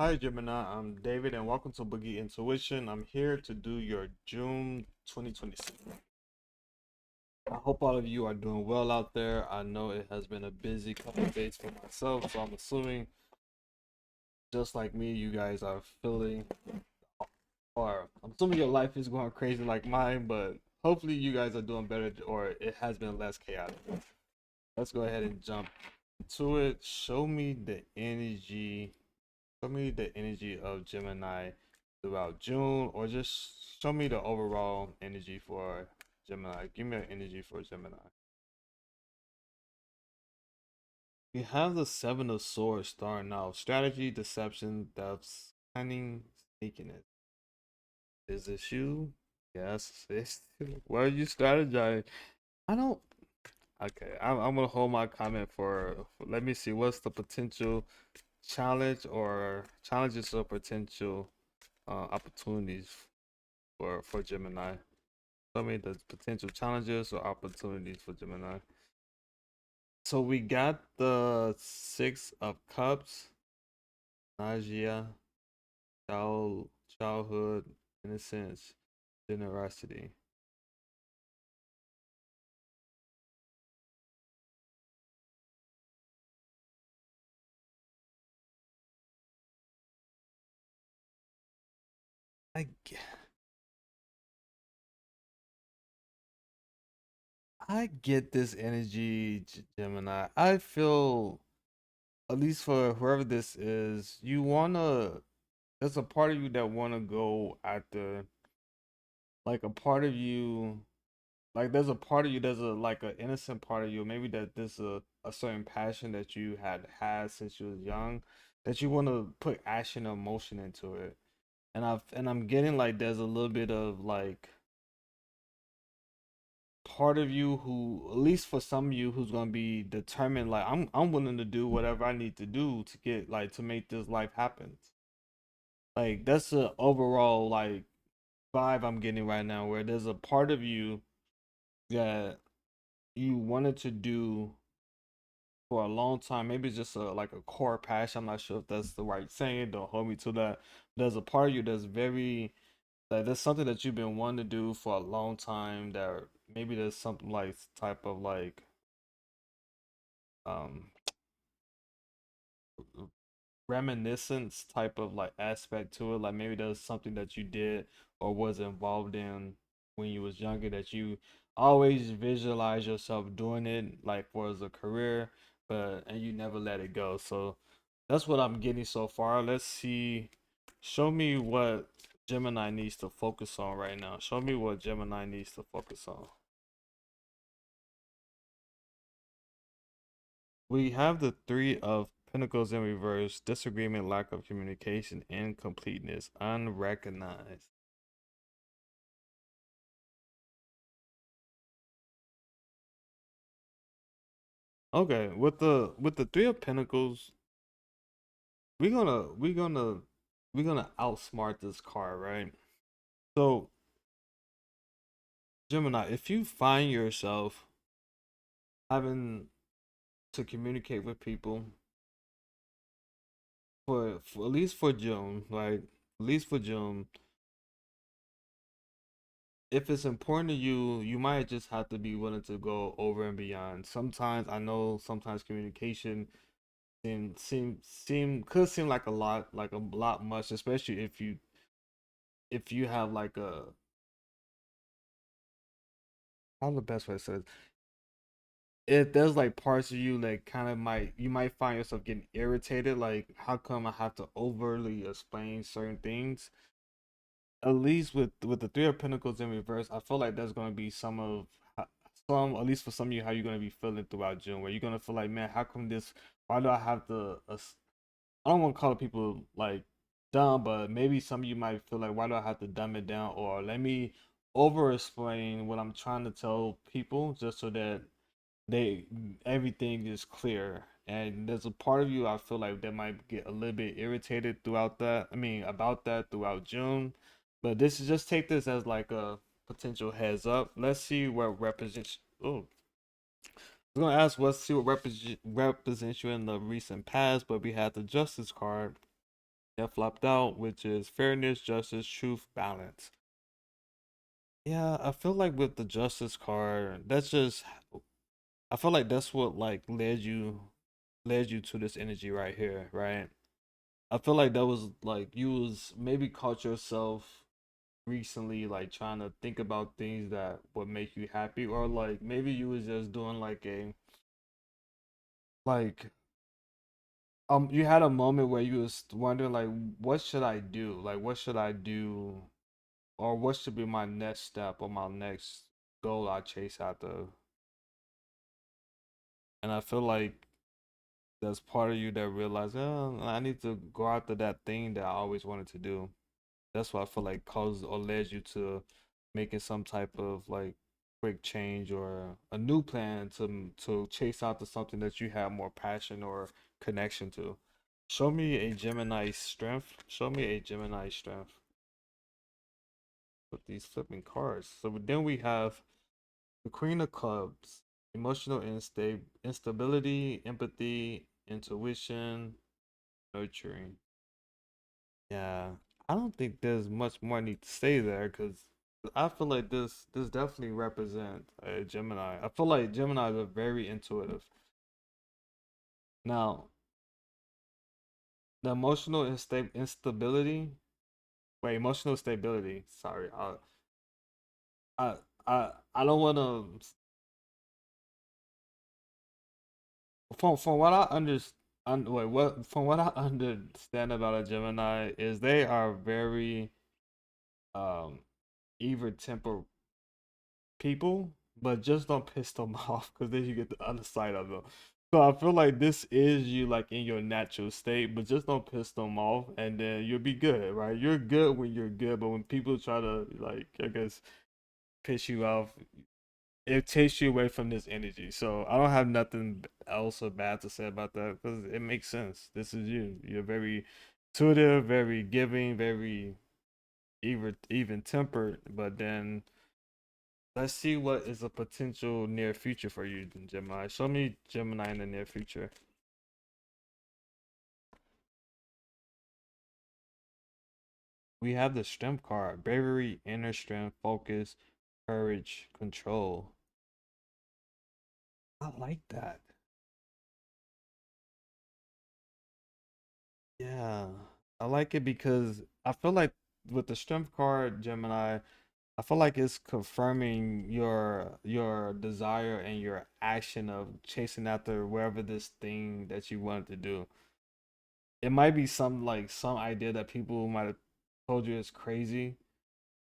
Hi Gemini, I'm David and welcome to Boogie Intuition. I'm here to do your June 2026. I hope all of you are doing well out there. I know it has been a busy couple of days for myself, so I'm assuming just like me, you guys are feeling, or I'm assuming your life is going crazy like mine, but hopefully you guys are doing better or it has been less chaotic. Let's go ahead and jump into it. Show me the energy of Gemini throughout June, or just show me the overall energy for Gemini. Give me an energy for Gemini. We have the Seven of Swords starting out. Strategy, deception, depth, cunning, sneakiness. Is this you? Yes, it's where you strategize. I don't. Okay, I'm gonna hold my comment let me see. What's the potential challenge or challenges or potential opportunities for Gemini? Show me the potential challenges or opportunities for Gemini. So we got the Six of Cups, nausea, childhood, innocence, generosity. I get, I get this energy, Gemini. I feel, at least for whoever this is, there's a part of you that wanna go after, like a part of you like there's a part of you, there's a like an innocent part of you, maybe that there's a certain passion that you had since you was young, that you want to put action or emotion into it. And I'm getting like there's a little bit of like part of you who, at least for some of you, who's gonna be determined, like I'm willing to do whatever I need to do to get like to make this life happen. Like that's the overall like vibe I'm getting right now, where there's a part of you that you wanted to do for a long time. Maybe it's just like a core passion. I'm not sure if that's the right saying. Don't hold me to that. There's a part of you that's very like there's something that you've been wanting to do for a long time. That maybe there's something like type of like um reminiscence type of like aspect to it. Like maybe there's something that you did or was involved in when you was younger that you always visualize yourself doing it like for as a career, but and you never let it go. So that's what I'm getting so far. Let's see. Show me what Gemini needs to focus on right now. Show me what Gemini needs to focus on. We have the Three of Pentacles in reverse, disagreement, lack of communication, incompleteness, unrecognized. Okay, with the Three of Pentacles, we're gonna we're gonna we're gonna outsmart this card, right? So, Gemini, if you find yourself having to communicate with people for at least for June, like at least for June, if it's important to you, you might just have to be willing to go over and beyond. Sometimes I know sometimes communication could seem like a lot much, especially if you have like a how's the best way to say this? If there's like parts of you that kind of you might find yourself getting irritated, like how come I have to overly explain certain things? At least with the Three of Pentacles in reverse, I feel like there's gonna be some, at least for some of you, how you're gonna be feeling throughout June, where you're gonna feel like, man, how come this? Why do I have to? I don't want to call people like dumb, but maybe some of you might feel like, why do I have to dumb it down, or let me over explain what I'm trying to tell people just so that they everything is clear. And there's a part of you I feel like that might get a little bit irritated throughout that. I mean, about that throughout June. But this is just take this as like a potential heads up. Let's see what represents. Oh, we're gonna ask see what represents you in the recent past. But we had the Justice card, that flopped out, which is fairness, justice, truth, balance. Yeah, I feel like with the justice card, that's just I feel like that's what like led you to this energy right here, right? I feel like that was like you was maybe caught yourself recently like trying to think about things that would make you happy, or like maybe you was just doing like a like you had a moment where you was wondering like what should I do? Like what should I do, or what should be my next step or my next goal I chase after? And I feel like there's part of you that realized, oh, I need to go after that thing that I always wanted to do. That's what I feel like caused or led you to making some type of like quick change or a new plan to chase out to something that you have more passion or connection to. Show me a Gemini strength. Show me a Gemini strength with these flipping cards. So then we have the Queen of Clubs, emotional instability, empathy, intuition, nurturing. Yeah, I don't think there's much more I need to say there because I feel like this definitely represents a Gemini. I feel like Geminis are very intuitive. Now, the emotional instability, wait, emotional stability. Sorry, I, I don't want to. From what I understand, wait, what from what I understand about a Gemini is they are very um even temper people, but just don't piss them off because then you get the other side of them. So I feel like this is you like in your natural state, but just don't piss them off, and then you'll be good, right? You're good when you're good, but when people try to like, I guess, piss you off, it takes you away from this energy. So I don't have nothing else or bad to say about that because it makes sense. This is you. You're very intuitive, very giving, very even tempered, but then let's see what is a potential near future for you, Gemini. Show me Gemini in the near future. We have the strength card: bravery, inner strength, focus, courage, control. I like that. Yeah, I like it because I feel like with the strength card, Gemini, I feel like it's confirming your desire and your action of chasing after wherever this thing that you wanted to do. It might be some like some idea that people might have told you is crazy,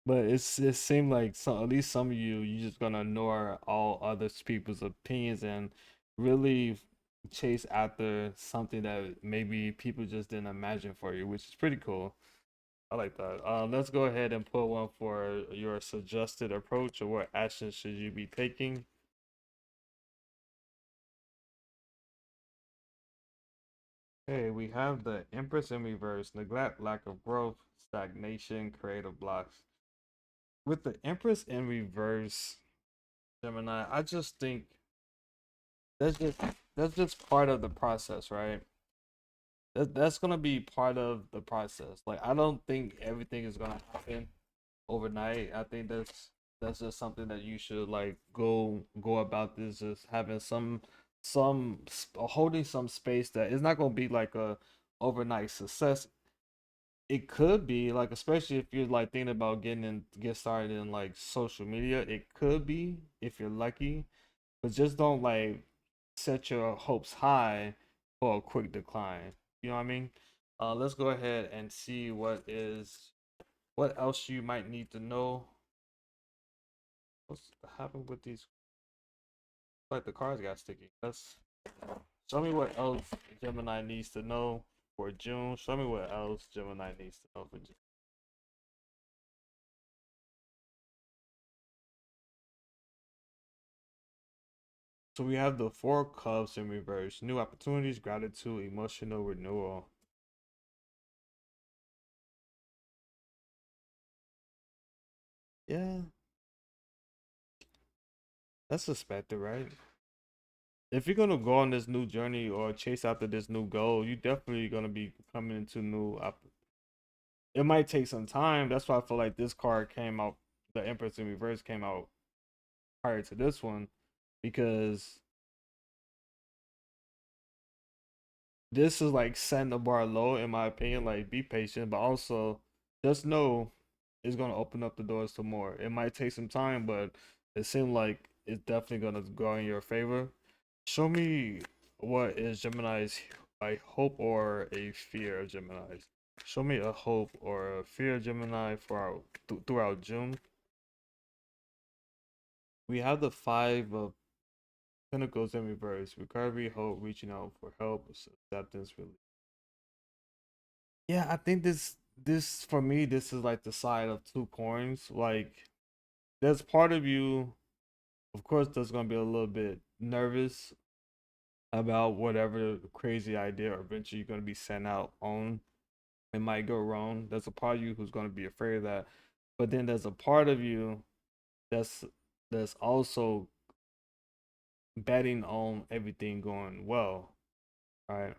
but it seemed like some at least some of you just gonna ignore all other people's opinions and really chase after something that maybe people just didn't imagine for you, which is pretty cool. I like that. Let's go ahead and put one for your suggested approach or what actions should you be taking. Hey, we have the Empress in reverse: neglect, lack of growth, stagnation, creative blocks. With the Empress in reverse, Gemini, I just think that's just that's just part of the process, right? That's gonna be part of the process. Like I don't think everything is gonna happen overnight. I think that's just something that you should like go about this just having holding some space that it's not gonna be like a overnight success. It could be like especially if you're like thinking about get started in like social media. It could be if you're lucky, but just don't like set your hopes high for a quick decline. You know what I mean? Let's go ahead and see what else you might need to know. What's happened with these? Like the cards got sticky. Let's show me what else Gemini needs to know for June. Show me what else Gemini needs to know for June. So we have the four cups in reverse: new opportunities, gratitude, emotional renewal. Yeah, that's suspected, right? If you're gonna go on this new journey or chase after this new goal, you definitely gonna be coming into new it might take some time. That's why I feel like this card came out. The Empress in Reverse came out prior to this one because this is like setting the bar low in my opinion. Like be patient, but also just know it's gonna open up the doors to more. It might take some time, but it seems like it's definitely gonna go in your favor. Show me what is Gemini's like hope or a fear of Gemini's. Show me a hope or a fear of Gemini for throughout June. We have the five of Pentacles in reverse. Recovery, hope, reaching out for help, acceptance, release. Yeah, I think this for me, this is like the side of two coins. Like there's part of you, of course, that's gonna be a little bit nervous about whatever crazy idea or venture you're gonna be sent out on. It might go wrong. There's a part of you who's gonna be afraid of that. But then there's a part of you that's that's also betting on everything going well. Right.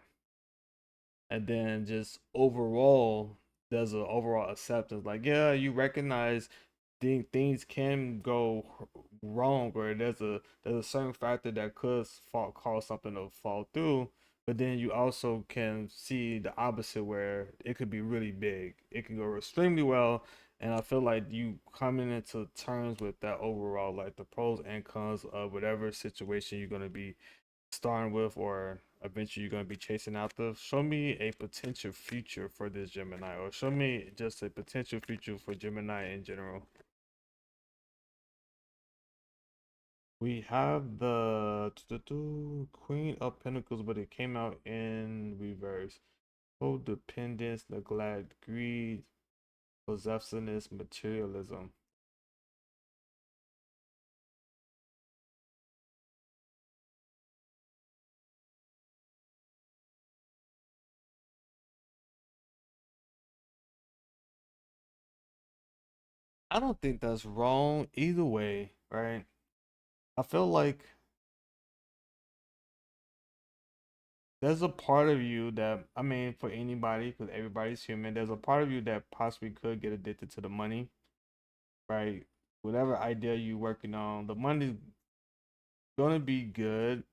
And then just overall there's an overall acceptance like yeah you recognize things can go wrong or there's a certain factor that could cause something to fall through, but then you also can see the opposite where it could be really big, it can go extremely well. And I feel like you coming into terms with that overall like the pros and cons of whatever situation you're going to be starting with or eventually you're going to be chasing out the. Show me a potential future for this Gemini, or show me just a potential future for Gemini in general. We have the Queen of Pentacles, but it came out in reverse. Codependence, neglect, greed, possessiveness, materialism. I don't think that's wrong either way, right? I feel like there's a part of you that, I mean, for anybody, because everybody's human, there's a part of you that possibly could get addicted to the money, right? Whatever idea you're working on, the money's gonna be good.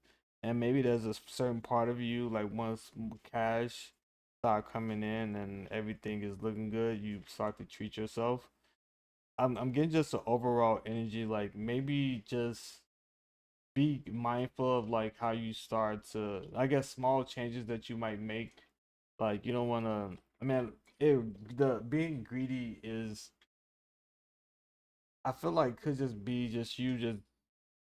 And maybe there's a certain part of you, like once cash start coming in and everything is looking good, you start to treat yourself. I'm getting just an overall energy, like maybe just be mindful of like how you start to, I guess, small changes that you might make. Like you don't want to, I mean, the being greedy is, I feel like could just be just you just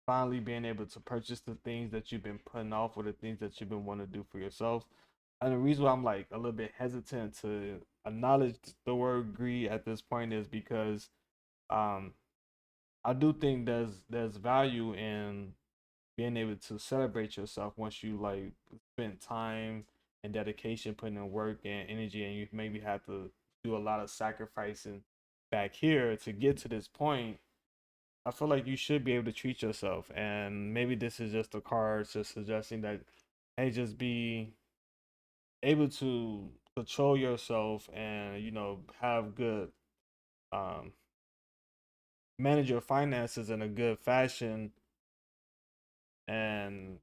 finally being able to purchase the things that you've been putting off or the things that you've been wanting to do for yourself. And the reason why I'm like a little bit hesitant to acknowledge the word greed at this point is because um I do think there's value in being able to celebrate yourself once you like spend time and dedication putting in work and energy, and you maybe have to do a lot of sacrificing back here to get to this point. I feel like you should be able to treat yourself, and maybe this is just a card just suggesting that hey, just be able to control yourself and have good um manage your finances in a good fashion, and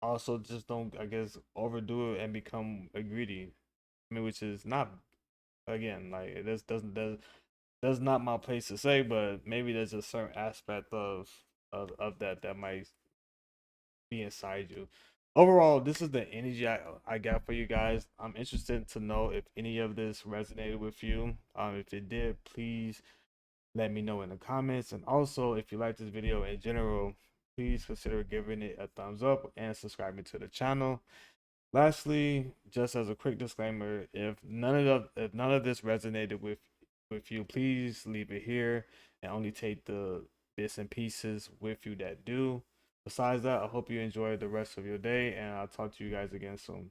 also just don't, I guess, overdo it and become a greedy. I mean, which is not, again, like this doesn't that's not my place to say, but maybe there's a certain aspect of that that might be inside you. Overall, this is the energy I got for you guys. I'm interested to know if any of this resonated with you. If it did, please let me know in the comments. And also, if you like this video in general, please consider giving it a thumbs up and subscribing to the channel. Lastly, just as a quick disclaimer, if none of this resonated with you, please leave it here and only take the bits and pieces with you that do. Besides that, I hope you enjoy the rest of your day, and I'll talk to you guys again soon.